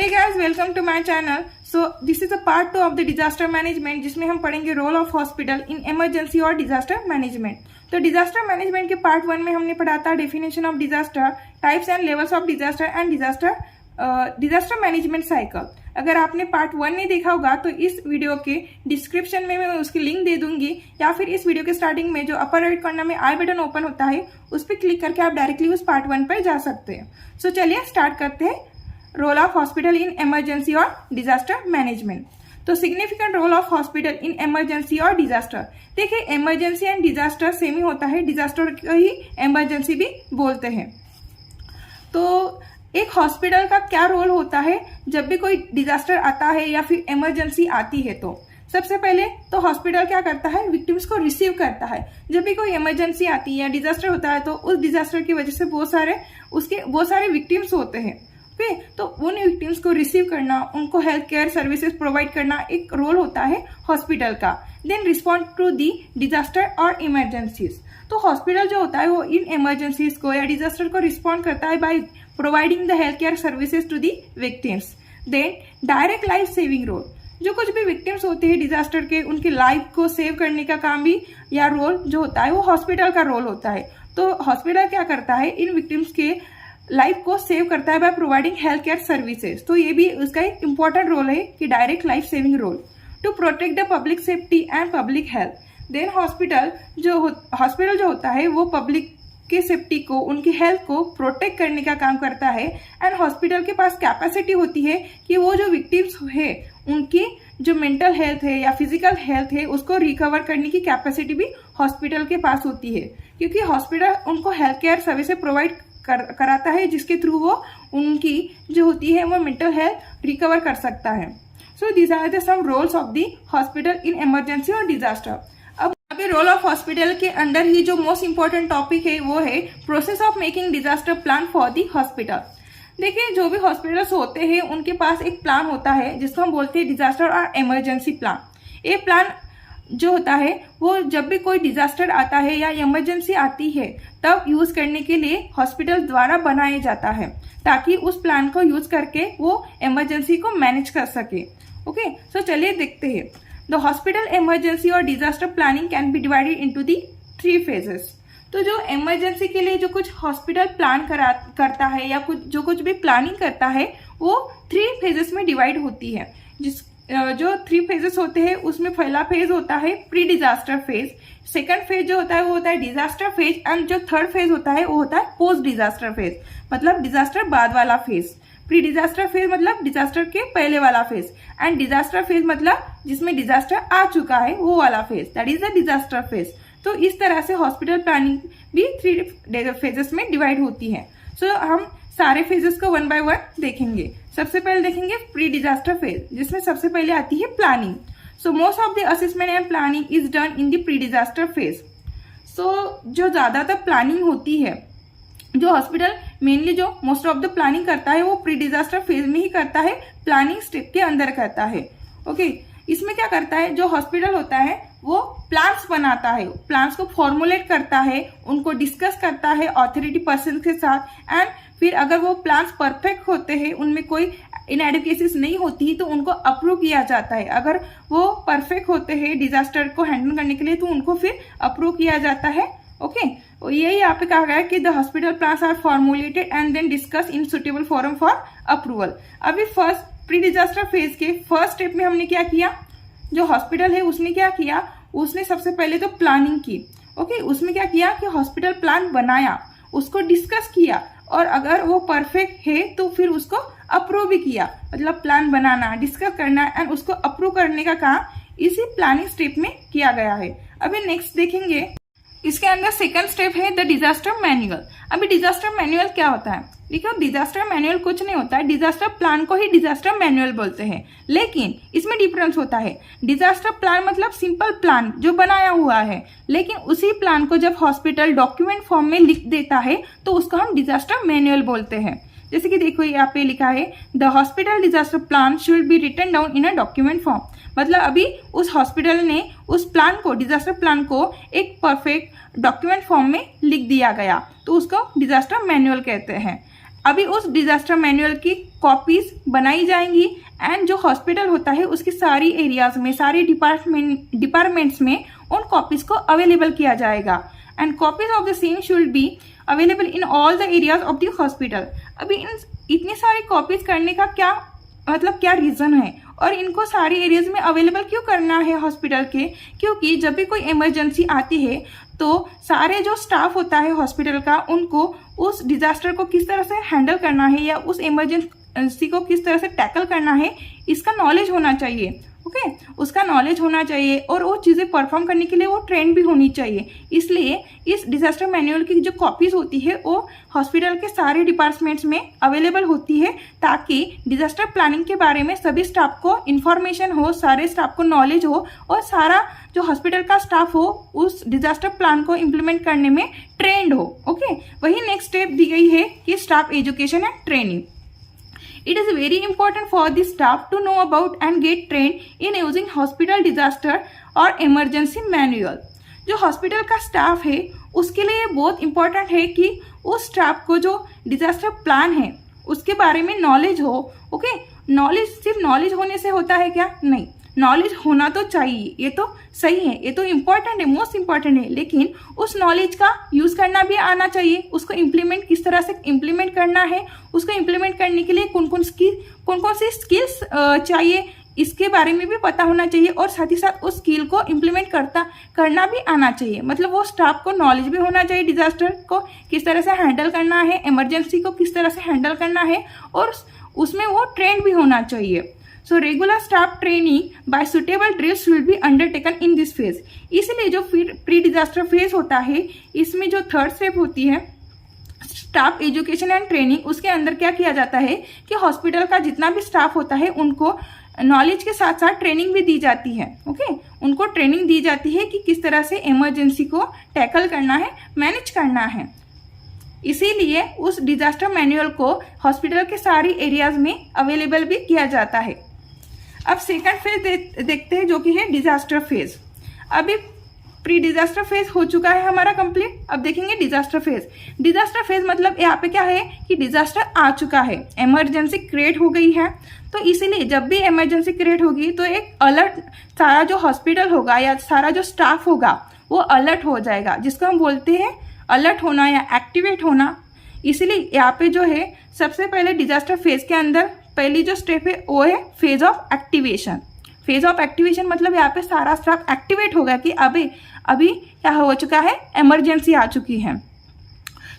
Hey guys, welcome to my channel. So this is a part 2 of the disaster management, जिसमें हम पढ़ेंगे role of hospital in emergency और disaster management. तो disaster management के part 1 में हमने पढ़ा था definition of disaster, types and levels of disaster and disaster management cycle. अगर आपने पार्ट 1 नहीं देखा होगा तो इस वीडियो के डिस्क्रिप्शन में मैं उसकी लिंक दे दूंगी, या फिर इस वीडियो के स्टार्टिंग में जो अपर राइट कॉर्नर में आई बटन ओपन होता है उस पर क्लिक करके आप डायरेक्टली उस पार्ट 1 पर जा सकते हैं। सो चलिए स्टार्ट करते हैं role of hospital in emergency और डिजास्टर मैनेजमेंट। तो significant role of hospital in emergency और डिजास्टर। देखिए, इमरजेंसी एंड डिजास्टर सेम ही होता है, डिजास्टर को ही इमरजेंसी भी बोलते हैं। तो एक हॉस्पिटल का क्या रोल होता है जब भी कोई डिजास्टर आता है या फिर इमरजेंसी आती है? तो सबसे पहले तो हॉस्पिटल क्या करता है, विक्टिम्स को रिसीव करता है। जब भी कोई इमरजेंसी आती है या डिजास्टर होता है तो उस डिजास्टर की वजह से बहुत सारे विक्टिम्स होते हैं। ओके, तो उन विक्टिम्स को रिसीव करना, उनको हेल्थ केयर सर्विसेज प्रोवाइड करना एक रोल होता है हॉस्पिटल का। Then respond to the disaster और इमरजेंसीज। तो हॉस्पिटल जो होता है वो इन इमरजेंसीज को या डिजास्टर को रिस्पॉन्ड करता है by providing the health care services to the victims. Then direct life saving role. जो कुछ भी विक्टिम्स होते हैं डिजास्टर के, उनकी लाइफ को सेव करने का काम भी या रोल जो होता है वो हॉस्पिटल का रोल होता है। तो हॉस्पिटल क्या करता है, इन विक्टिम्स के लाइफ को सेव करता है by providing health care services. तो ये भी उसका एक इंपॉर्टेंट रोल है कि direct life saving role to protect the public safety and public health. Then hospital जो होता है वो पब्लिक के सेफ्टी को, उनकी हेल्थ को प्रोटेक्ट करने का काम करता है। एंड हॉस्पिटल के पास कैपेसिटी होती है कि वो जो विक्टिम्स है उनकी जो मेंटल हेल्थ है या फिजिकल हेल्थ है उसको रिकवर करने की कैपेसिटी भी हॉस्पिटल के पास होती है, क्योंकि हॉस्पिटल उनको हेल्थ केयर सर्विसेज प्रोवाइड कराता है जिसके थ्रू वो उनकी जो होती है वो मेंटल हेल्थ रिकवर कर सकता है। So these are the some roles of the hospital in emergency और डिजास्टर। अब अभी रोल ऑफ हॉस्पिटल के अंदर ही जो मोस्ट इंपॉर्टेंट टॉपिक है वो है process of making disaster plan for the hospital. देखिए, जो भी हॉस्पिटल्स होते हैं उनके पास एक प्लान होता है जिसको हम बोलते हैं डिजास्टर और इमरजेंसी प्लान। ये प्लान जो होता है वो जब भी कोई डिजास्टर आता है या इमरजेंसी आती है तब यूज करने के लिए हॉस्पिटल द्वारा बनाया जाता है, ताकि उस प्लान को यूज करके वो इमरजेंसी को मैनेज कर सके। ओके, सो चलिए देखते हैं। द हॉस्पिटल इमरजेंसी और disaster planning can be divided into the 3 phases. तो जो इमरजेंसी के लिए जो कुछ हॉस्पिटल प्लान करता है या कुछ भी प्लानिंग करता है वो 3 फेजेस में डिवाइड होती है। जो 3 फेजेस होते हैं उसमें पहला फेज होता है pre disaster phase, second phase जो होता है वो होता है डिजास्टर फेज, एंड जो थर्ड फेज होता है वो होता है पोस्ट डिजास्टर फेज, मतलब डिजास्टर बाद वाला फेज। प्री डिजास्टर फेज मतलब डिजास्टर के पहले वाला फेज, एंड डिजास्टर फेज मतलब जिसमें डिजास्टर आ चुका है वो वाला phase, that is the disaster phase. तो इस तरह से हॉस्पिटल प्लानिंग भी 3 फेजेस में डिवाइड होती है। सो हम सारे फेजेस को 1 बाय 1 देखेंगे। सबसे पहले देखेंगे प्री डिजास्टर फेज, जिसमें सबसे पहले आती है planning. So most of the assessment and planning is done in the pre disaster phase. So जो ज्यादातर प्लानिंग होती है, जो हॉस्पिटल मेनली जो मोस्ट ऑफ द प्लानिंग करता है वो प्री डिजास्टर फेज में ही करता है, प्लानिंग स्टेप के अंदर करता है। ओके, इसमें क्या करता है, जो हॉस्पिटल होता है वो प्लान्स बनाता है, प्लान्स को फॉर्मुलेट करता है, उनको डिस्कस करता है अथॉरिटी पर्सन के साथ, एंड फिर अगर वो प्लान्स परफेक्ट होते हैं, उनमें कोई इनएडिक्वेसीज नहीं होती तो उनको अप्रूव किया जाता है। अगर वो परफेक्ट होते हैं डिजास्टर को हैंडल करने के लिए तो उनको फिर अप्रूव किया जाता है। ओके, यही यहाँ पे कहा गया है कि the hospital plans are formulated and then discuss in suitable forum for approval. अभी फर्स्ट प्री डिजास्टर फेज के फर्स्ट स्टेप में हमने क्या किया, जो हॉस्पिटल है उसने क्या किया, उसने सबसे पहले तो प्लानिंग की। ओके, उसमें क्या किया कि हॉस्पिटल प्लान बनाया, उसको डिस्कस किया, और अगर वो परफेक्ट है तो फिर उसको अप्रूव भी किया। मतलब प्लान बनाना, डिस्कस करना एंड उसको अप्रूव करने का काम इसी प्लानिंग स्टेप में किया गया है। अभी नेक्स्ट देखेंगे, इसके अंदर सेकंड स्टेप है द डिजास्टर मैनुअल। अभी डिजास्टर मैनुअल क्या होता है? देखो, डिजास्टर मैनुअल कुछ नहीं होता है, डिजास्टर प्लान को ही डिजास्टर मैनुअल बोलते हैं, लेकिन इसमें डिफरेंस होता है। डिजास्टर प्लान मतलब सिंपल प्लान जो बनाया हुआ है, लेकिन उसी प्लान को जब हॉस्पिटल डॉक्यूमेंट फॉर्म में लिख देता है तो उसको हम डिजास्टर मैनुअल बोलते हैं। जैसे कि देखो यहाँ पे लिखा है the hospital disaster plan should be written down in a document form. मतलब अभी उस हॉस्पिटल ने उस प्लान को, डिजास्टर प्लान को एक परफेक्ट डॉक्यूमेंट फॉर्म में लिख दिया गया, तो उसको डिजास्टर मैनुअल कहते हैं। अभी उस डिजास्टर मैनुअल की कॉपीज बनाई जाएंगी एंड जो हॉस्पिटल होता है उसकी सारी एरियाज में, सारी डिपार्टमेंट्स में उन कॉपीज को अवेलेबल किया जाएगा and copies of the same should be available in all the areas of the hospital. अभी इतनी सारी कॉपीज करने का क्या मतलब, क्या रीजन है और इनको सारी एरियाज में अवेलेबल क्यों करना है हॉस्पिटल के? क्योंकि जब भी कोई इमरजेंसी आती है तो सारे जो स्टाफ होता है हॉस्पिटल का, उनको उस डिजास्टर को किस तरह से हैंडल करना है या उस इमरजेंसी को किस तरह से टैकल करना है, इसका नॉलेज होना चाहिए। ओके, उसका नॉलेज होना चाहिए और वो चीज़ें परफॉर्म करने के लिए वो ट्रेन भी होनी चाहिए। इसलिए इस डिजास्टर मैनुअल की जो कॉपीज होती है वो हॉस्पिटल के सारे डिपार्टमेंट्स में अवेलेबल होती है, ताकि डिजास्टर प्लानिंग के बारे में सभी स्टाफ को इंफॉर्मेशन हो, सारे स्टाफ को नॉलेज हो और सारा जो हॉस्पिटल का स्टाफ हो उस डिजास्टर प्लान को इम्प्लीमेंट करने में ट्रेंड हो। ओके, वही नेक्स्ट स्टेप दी गई है कि staff education and training. It is very important for the staff to know about and get trained in using hospital disaster और emergency manual। जो हॉस्पिटल का स्टाफ है उसके लिए बहुत इंपॉर्टेंट है कि उस स्टाफ को जो डिजास्टर प्लान है उसके बारे में नॉलेज हो। ओके, नॉलेज सिर्फ नॉलेज होने से होता है क्या? नहीं, नॉलेज होना तो चाहिए, ये तो सही है, ये तो इम्पोर्टेंट है, मोस्ट इम्पॉर्टेंट है, लेकिन उस नॉलेज का यूज करना भी आना चाहिए। उसको इम्प्लीमेंट किस तरह से इम्प्लीमेंट करना है, उसको इम्प्लीमेंट करने के लिए कौन कौन सी स्किल्स चाहिए, इसके बारे में भी पता होना चाहिए और साथ ही साथ उस स्किल को इम्प्लीमेंट करना भी आना चाहिए। मतलब वो स्टाफ को नॉलेज भी होना चाहिए डिजास्टर को किस तरह से हैंडल करना है, इमरजेंसी को किस तरह से हैंडल करना है और उसमें वो ट्रेंड भी होना चाहिए। So regular staff training by suitable drills will be undertaken in this phase। इसलिए जो प्री डिजास्टर फेज होता है इसमें जो थर्ड स्टेप होती है स्टाफ एजुकेशन एंड ट्रेनिंग, उसके अंदर क्या किया जाता है कि हॉस्पिटल का जितना भी स्टाफ होता है उनको नॉलेज के साथ साथ ट्रेनिंग भी दी जाती है। ओके, उनको ट्रेनिंग दी जाती है कि किस तरह से इमरजेंसी को टैकल करना है, मैनेज करना है। इसीलिए उस डिजास्टर मैनुअल को हॉस्पिटल के सारी एरियाज में अवेलेबल भी किया जाता है। अब सेकंड फेज देखते हैं जो कि है डिजास्टर फेज। अभी प्री डिजास्टर फेज हो चुका है हमारा कंप्लीट, अब देखेंगे डिजास्टर फेज। डिजास्टर फेज मतलब यहाँ पे क्या है कि डिजास्टर आ चुका है, इमरजेंसी क्रिएट हो गई है, तो इसीलिए जब भी इमरजेंसी क्रिएट होगी तो एक अलर्ट, सारा जो हॉस्पिटल होगा या सारा जो स्टाफ होगा वो अलर्ट हो जाएगा, जिसको हम बोलते हैं अलर्ट होना या एक्टिवेट होना। इसीलिए यहाँ पे जो है सबसे पहले डिजास्टर फेज के अंदर पहली जो स्टेप है वो है phase of activation. Phase of activation मतलब यहाँ पे सारा स्टाफ एक्टिवेट होगा कि अभी क्या हो चुका है, इमरजेंसी आ चुकी है।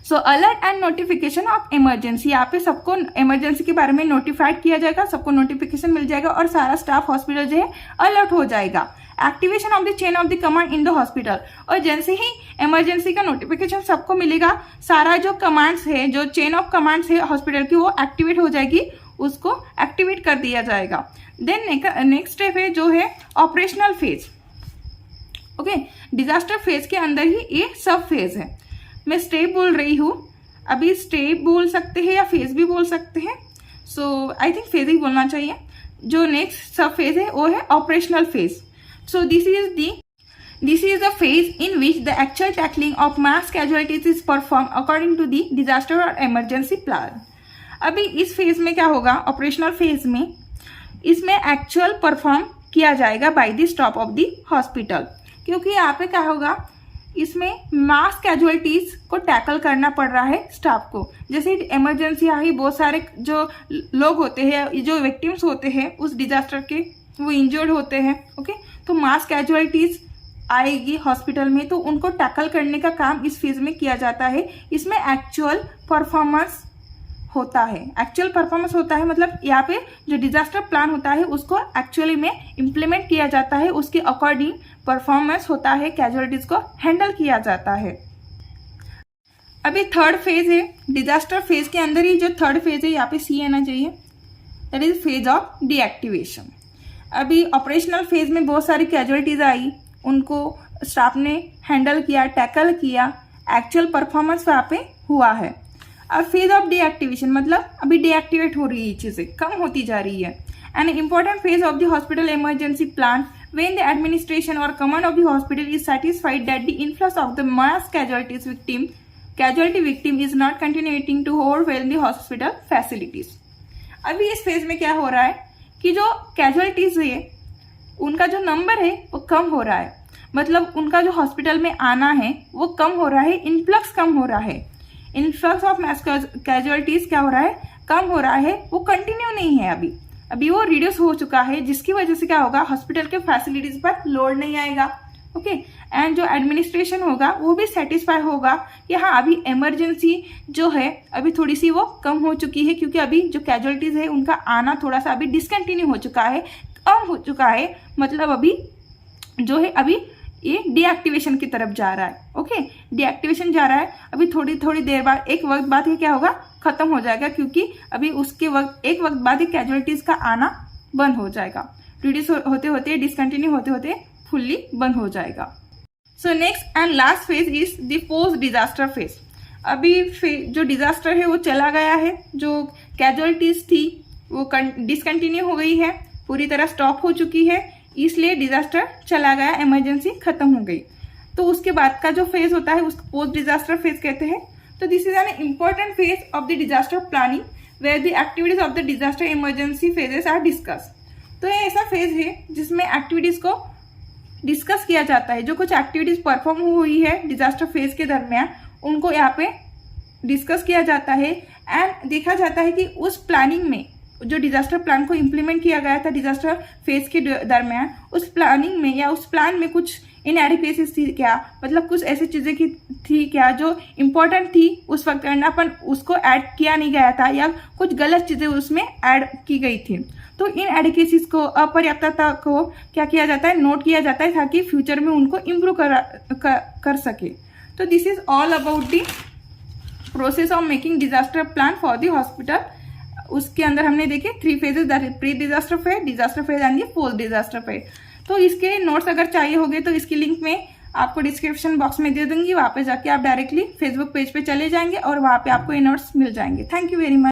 So alert and notification of emergency, यहाँ पे सबको इमरजेंसी के बारे में नोटिफाइड किया जाएगा, सबको नोटिफिकेशन मिल जाएगा और सारा स्टाफ हॉस्पिटल जो है अलर्ट हो जाएगा। Activation of the chain of the command in the hospital, और जैसे ही इमरजेंसी का नोटिफिकेशन सबको मिलेगा, सारा जो कमांड्स है, जो चेन ऑफ कमांड्स है हॉस्पिटल की, वो एक्टिवेट हो जाएगी, उसको एक्टिवेट कर दिया जाएगा। देन नेक्स्ट स्टेप है जो है operational phase. Okay, disaster phase के अंदर ही ये सब फेज है। मैं स्टेप बोल रही हूँ, अभी स्टेप बोल सकते हैं या फेज भी बोल सकते हैं, सो आई थिंक फेज ही बोलना चाहिए। जो नेक्स्ट सब फेज है वो है operational phase. So this is the phase in which the actual tackling of mass casualties is perform according to the disaster और इमरजेंसी प्लान। अभी इस फेज में क्या होगा, ऑपरेशनल फेज में इसमें एक्चुअल परफॉर्म किया जाएगा by the staff of the hospital, क्योंकि यहाँ पे क्या होगा, इसमें मास कैजुअलिटीज को टैकल करना पड़ रहा है स्टाफ को। जैसे इमरजेंसी आई, बहुत सारे जो लोग होते हैं, जो विक्टिम्स होते हैं उस डिजास्टर के, वो इंजर्ड होते हैं। ओके, तो मास कैजुअलिटीज आएगी हॉस्पिटल में, तो उनको टैकल करने का काम इस फेज में किया जाता है। इसमें एक्चुअल परफॉर्मेंस होता है, एक्चुअल परफॉर्मेंस होता है, मतलब यहाँ पे जो डिजास्टर प्लान होता है उसको एक्चुअली में इम्प्लीमेंट किया जाता है, उसके अकॉर्डिंग परफॉर्मेंस होता है, कैजुअलिटीज को हैंडल किया जाता है। अभी थर्ड फेज है डिजास्टर फेज के अंदर ही, जो थर्ड फेज है यहाँ पे सी आना चाहिए, that is phase of deactivation. अभी ऑपरेशनल फेज में बहुत सारी कैजुअलिटीज आई, उनको स्टाफ ने हैंडल किया, टैकल किया, एक्चुअल परफॉर्मेंस वहाँ पे हुआ है। अब फेज ऑफ डीएक्टिवेशन मतलब अभी डीएक्टिवेट हो रही है, चीजें कम होती जा रही है। N important phase of the hospital emergency plan when the administration or command of the hospital is satisfied that the influx of the mass casualties victim casualty victim is not continuing to overwhelm the hospital facilities. अभी इस phase में क्या हो रहा है कि जो casualties है उनका जो नंबर है वो कम हो रहा है, मतलब उनका जो हॉस्पिटल में आना है वो कम हो रहा है, इनफ्लक्स कम हो रहा है। इनफ्लक्स ऑफ मैस कैजुअलिटीज क्या हो रहा है, कम हो रहा है, वो कंटिन्यू नहीं है अभी वो रिड्यूस हो चुका है, जिसकी वजह से क्या होगा, हॉस्पिटल के फैसिलिटीज पर लोड नहीं आएगा। ओके, एंड जो एडमिनिस्ट्रेशन होगा वो भी सेटिस्फाई होगा कि हाँ अभी इमरजेंसी जो है अभी थोड़ी सी वो कम हो चुकी है, क्योंकि अभी जो कैजुअलिटीज है उनका आना थोड़ा सा अभी डिसकंटिन्यू हो चुका है, कम हो चुका है, मतलब अभी जो है अभी ये डीएक्टिवेशन की तरफ जा रहा है। ओके, डीएक्टिवेशन जा रहा है, अभी थोड़ी देर बाद एक वक्त बाद ये क्या होगा, खत्म हो जाएगा, क्योंकि अभी उसके एक वक्त बाद ही कैजुअलिटीज का आना बंद हो जाएगा, रिड्यूस होते होते डिसकंटिन्यू होते होते फुल्ली बंद हो जाएगा। So next and last phase is the post disaster phase. अभी जो डिजास्टर है वो चला गया है, जो कैजुअलिटीज थी वो डिसकंटिन्यू हो गई है, पूरी तरह स्टॉप हो चुकी है, इसलिए डिजास्टर चला गया, इमरजेंसी खत्म हो गई। तो उसके बाद का जो फेज होता है उसको पोस्ट डिजास्टर फेज कहते हैं। तो this is an important phase of the disaster planning where the activities of the disaster emergency phases are discuss. तो ये ऐसा फेज है जिसमें एक्टिविटीज को डिस्कस किया जाता है, जो कुछ एक्टिविटीज परफॉर्म हुई है डिजास्टर फेज के दरमियान उनको यहाँ पे डिस्कस किया जाता है एंड देखा जाता है कि उस प्लानिंग में जो डिजास्टर प्लान को इम्प्लीमेंट किया गया था डिजास्टर फेज के दरमियान, उस प्लानिंग में या उस प्लान में कुछ इनएडिक्वेसीज थी क्या, मतलब कुछ ऐसी चीजें की थी क्या जो इम्पोर्टेंट थी उस वक्त एंड अपन उसको ऐड किया नहीं गया था, या कुछ गलत चीजें उसमें ऐड की गई थी। तो इन एडिक्वेसीज को, अपर्याप्तता को क्या किया जाता है, नोट किया जाता है ताकि फ्यूचर में उनको इम्प्रूव कर सके। तो this is all about the process of making disaster plan for the hospital. उसके अंदर हमने देखे 3 phases, that is pre disaster phase, disaster phase and post disaster phase. तो इसके नोट्स अगर चाहिए होंगे तो इसकी लिंक में आपको डिस्क्रिप्शन बॉक्स में दे दूंगी, वहां पे जाके आप डायरेक्टली फेसबुक पेज पे चले जाएंगे और वहां पे आपको ये नोट्स मिल जाएंगे। Thank you very much.